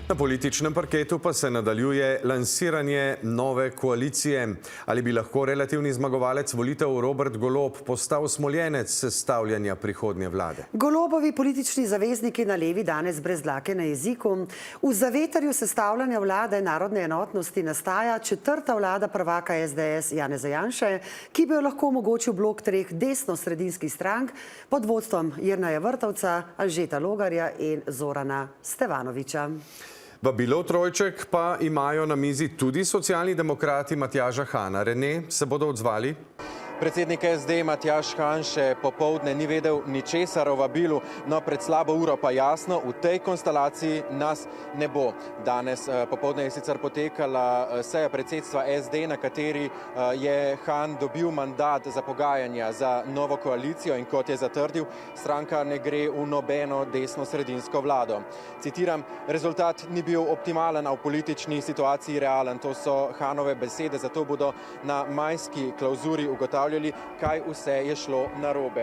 Na političnem parketu pa se nadaljuje lansiranje nove koalicije. Ali bi lahko relativni zmagovalec volitev Robert Golob postal smoljenec sestavljanja prihodnje vlade? Golobovi politični zavezniki na levi danes brez dlake na jeziku. V zavetrju sestavljanja vlade narodne enotnosti nastaja četrta vlada prvaka SDS Janeza Janše, ki bi jo lahko omogočil blok treh desno-sredinskih strank pod vodstvom Jerneja Vrtovca, Anžeta Logarja in Zorana Stevanovića. Vabilo v trojček pa imajo na mizi tudi socialni demokrati Matjaža Hana. Rene, se bodo odzvali? Predsednik SD Matjaž Han še popoldne ni vedel ničesar o vabilu, no pred slabo uro pa jasno, v tej konstelaciji nas ne bo. Danes popoldne je sicer potekala seja predsedstva SD, na kateri je Han dobil mandat za pogajanja za novo koalicijo in kot je zatrdil, stranka ne gre v nobeno desno-sredinsko vlado. Citiram, rezultat ni bil optimalen, a v politični situaciji realen. To so Hanove besede, zato bodo na majski klauzuri ugotavljali, kaj vse je šlo narobe.